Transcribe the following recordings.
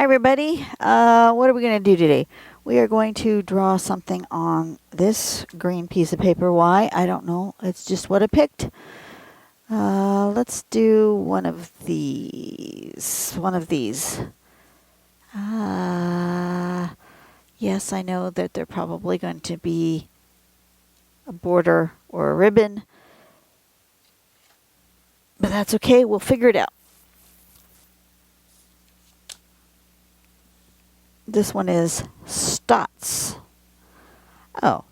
Hi everybody, what are we going to do today? We are going to draw something on this green piece of paper. Why? I don't know. It's just what I picked. Let's do one of these. Yes, I know that they're probably going to be a border or a ribbon, but that's okay. We'll figure it out. This one is Sots. Oh.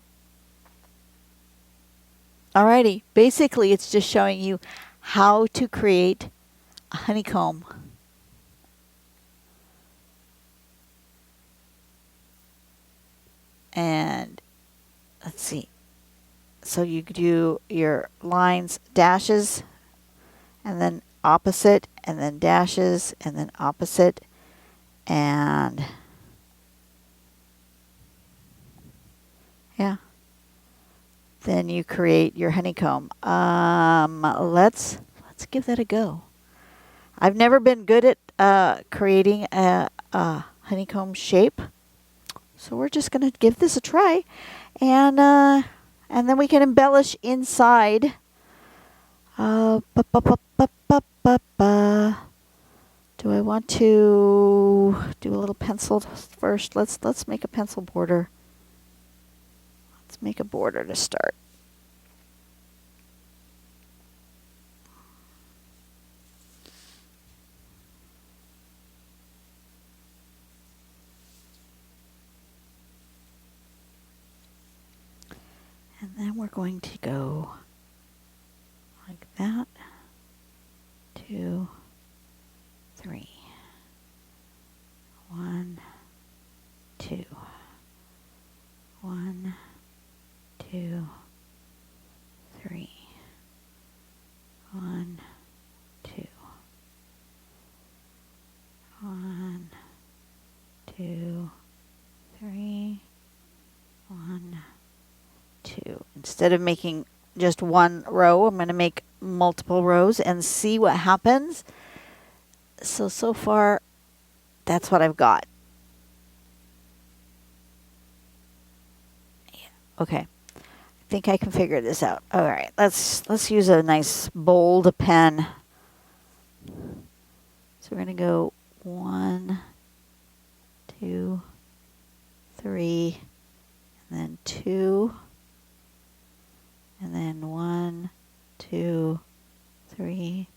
Alrighty. Basically, it's just showing you how to create a honeycomb. And let's see. So you do your lines, dashes, and then opposite, and then dashes, and then opposite, and yeah. Then you create your honeycomb. Let's give that a go. I've never been good at creating a honeycomb shape, so we're just gonna give this a try, and then we can embellish inside. Do I want to do a little pencil first? Let's make a pencil border. Let's make a border to start. And then we're going to go like that. 2, 3. 1, 2. 1, 2, 3. 1, 2. 1, 2, 3. 1, 2. Instead of making just one row, I'm going to make multiple rows and see what happens. So far, that's what I've got. Yeah, okay. I think I can figure this out. All right, let's use a nice bold pen. So we're going to go 1, 2, 3, and then 2, and then 1, 2, 3,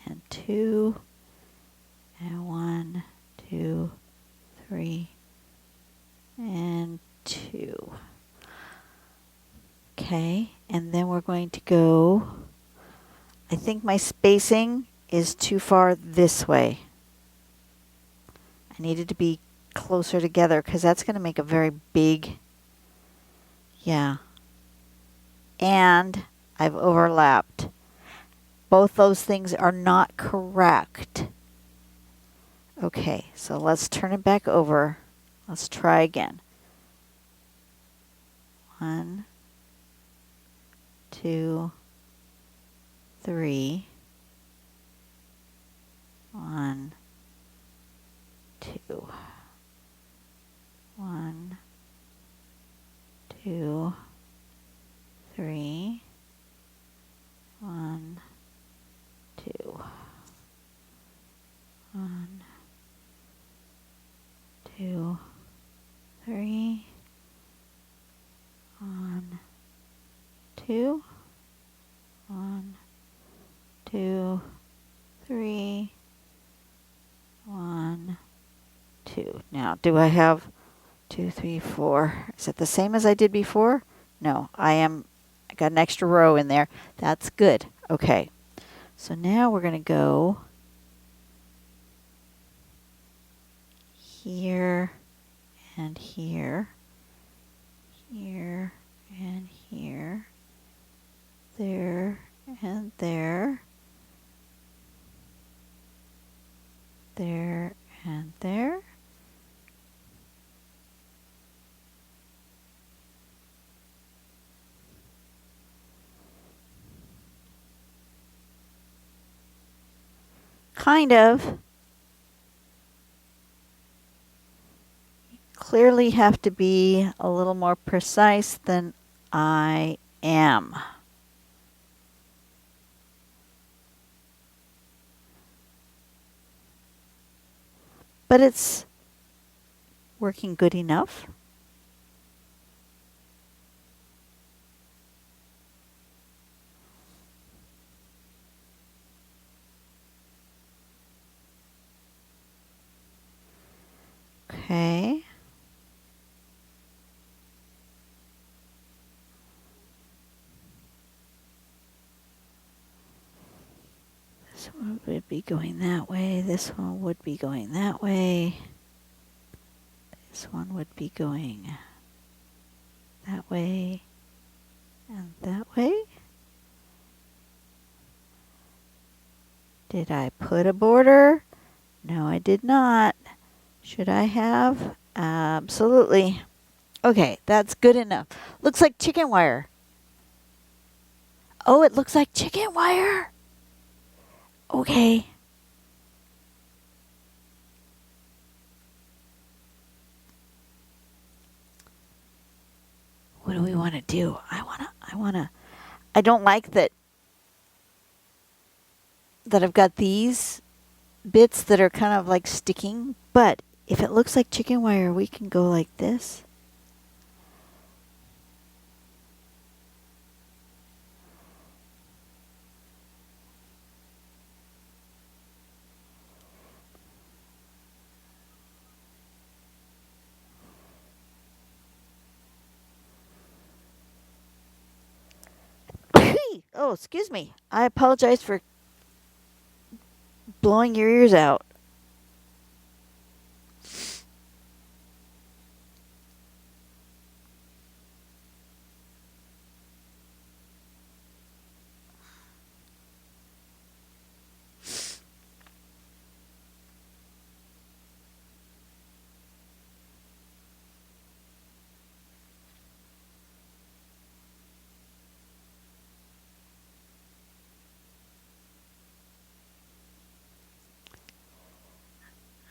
and 2, and 1, 2, 3, and 2. Okay, and then we're going to go, I think my spacing is too far this way. I need it to be closer together because that's going to make a very big, yeah. And I've overlapped. Both those things are not correct. Okay, so let's turn it back over. Let's try again. 1, 2, 3. 1, 2. 1, 2, 3. 1, 2. 1, 2, 3. 1, 2. 1, 2, 3. 1, 2. Now, do I have 2, 3, 4? Is it the same as I did before? No, I got an extra row in there. That's good. Okay. So now we're going to go here and here, here and here, there and there, there and there. Kind of. clearly have to be a little more precise than I am. But it's working good enough. Okay. This one would be going that way. This one would be going that way. This one would be going that way and that way. Did I put a border? No, I did not. Should I have? Absolutely. Okay, that's good enough. Looks like chicken wire. Oh, it looks like chicken wire. Okay. What do we want to do? I don't like that I've got these bits that are kind of like sticking, but if it looks like chicken wire, we can go like this. Oh, excuse me. I apologize for blowing your ears out.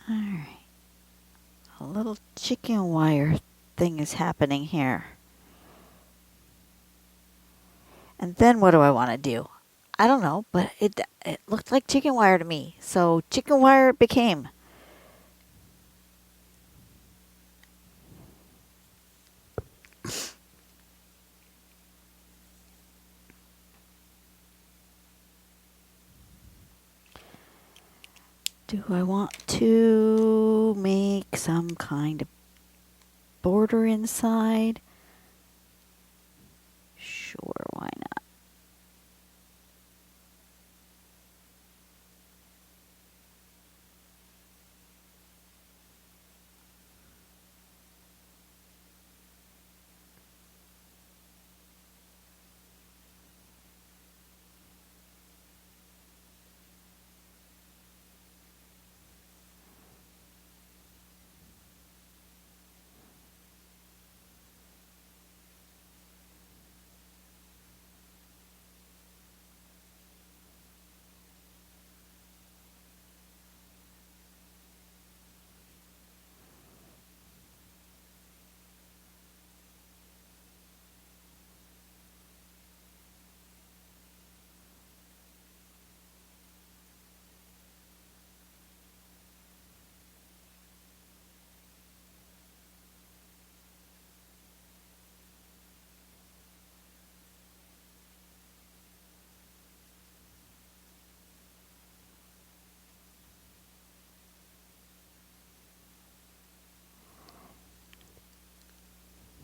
All right. A little chicken wire thing is happening here. And then what do I want to do? I don't know, but it looked like chicken wire to me. So chicken wire it became. Do I want to make some kind of border inside? Sure, why not?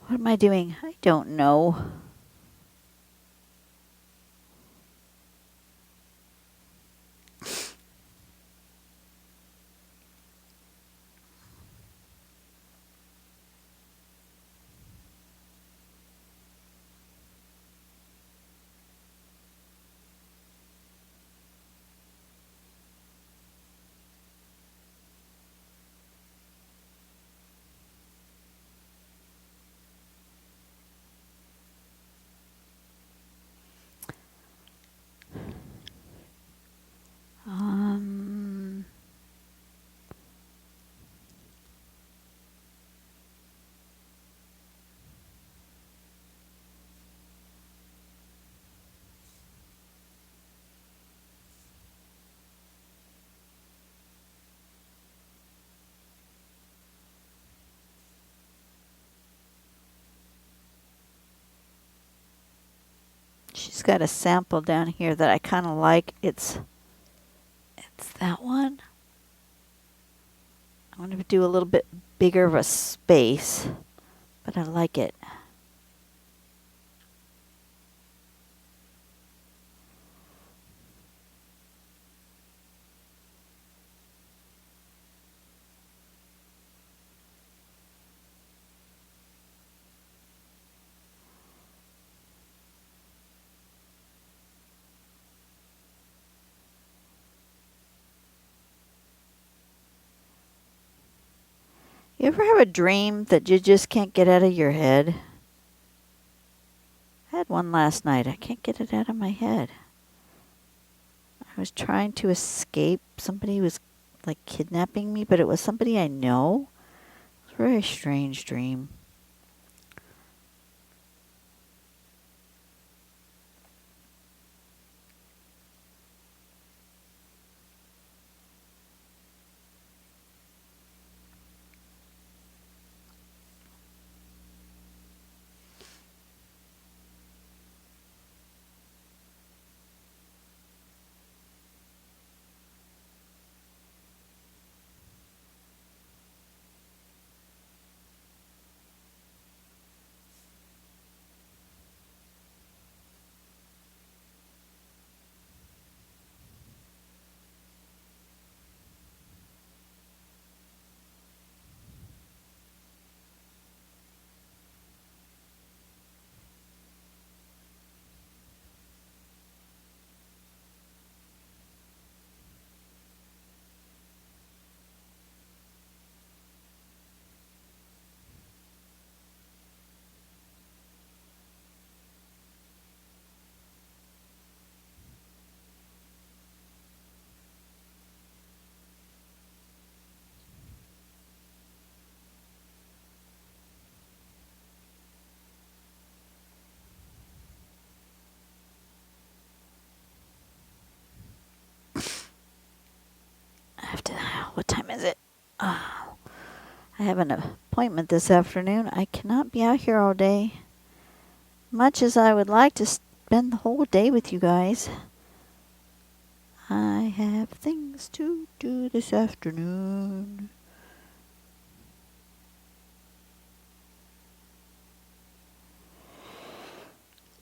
What am I doing? I don't know. she's got a sample down here that I kind of like. It's that one. I'm going to do a little bit bigger of a space, but I like it. You ever have a dream that you just can't get out of your head? I had one last night. I can't get it out of my head. I was trying to escape. Somebody was like kidnapping me, but it was somebody I know. It was a very strange dream. I have to. What time is it? I have an appointment this afternoon. I cannot be out here all day. Much as I would like to spend the whole day with you guys, I have things to do this afternoon.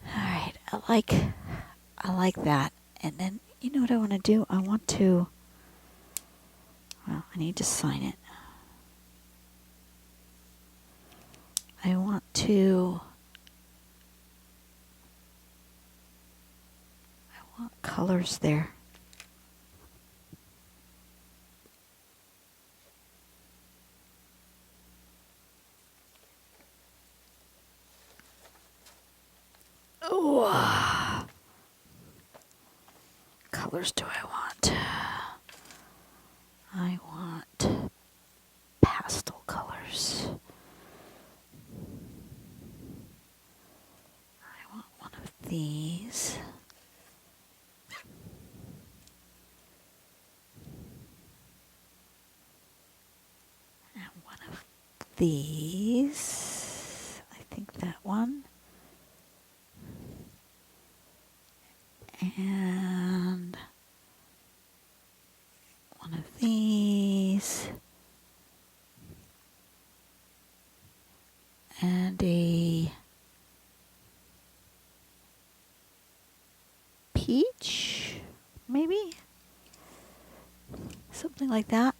Alright, I like that. And then, you know what I want to do? I want to, well, I need to sign it. I want colors there. Ooh. Colors do I want? I want pastel colors. I want one of these. And one of these. I think that one. And one of these. And a peach, maybe? Something like that.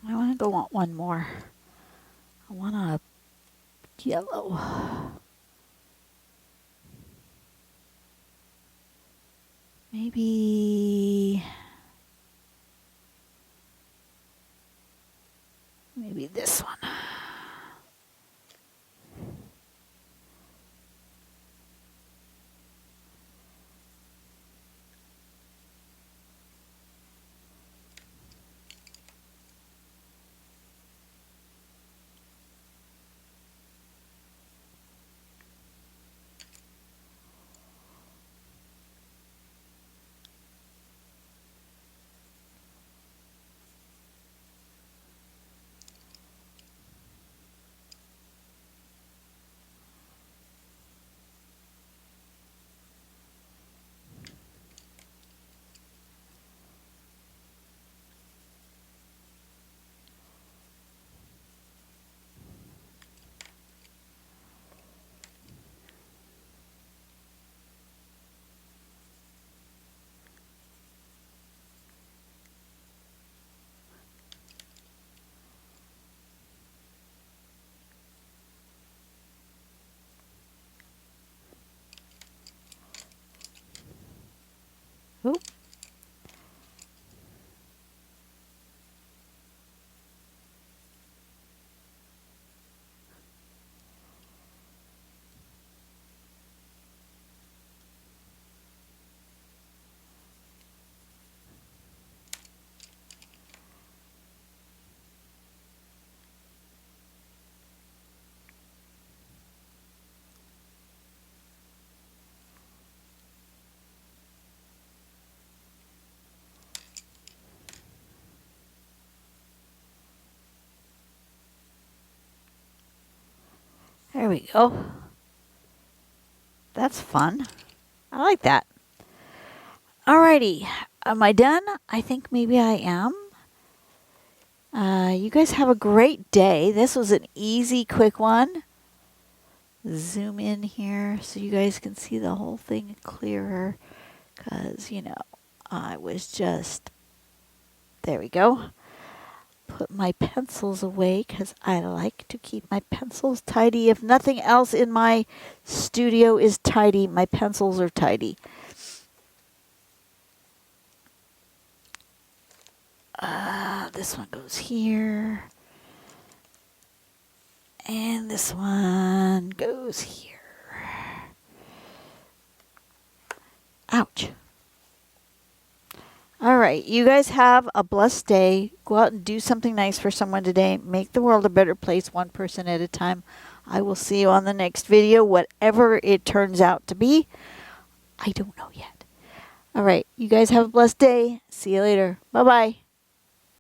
I want to go want one more. I want a yellow. Maybe this one. Oop. There we go. That's fun. I like that. Alrighty. Am I done? I think maybe I am. You guys have a great day. This was an easy, quick one. Zoom in here so you guys can see the whole thing clearer. Because, you know, I was just... There we go. Put my pencils away because I like to keep my pencils tidy. If nothing else in my studio is tidy, my pencils are tidy. This one goes here. And this one goes here. Ouch. All right, you guys have a blessed day. Go out and do something nice for someone today. Make the world a better place, one person at a time. I will see you on the next video, whatever it turns out to be. I don't know yet. All right, you guys have a blessed day. See you later. Bye-bye.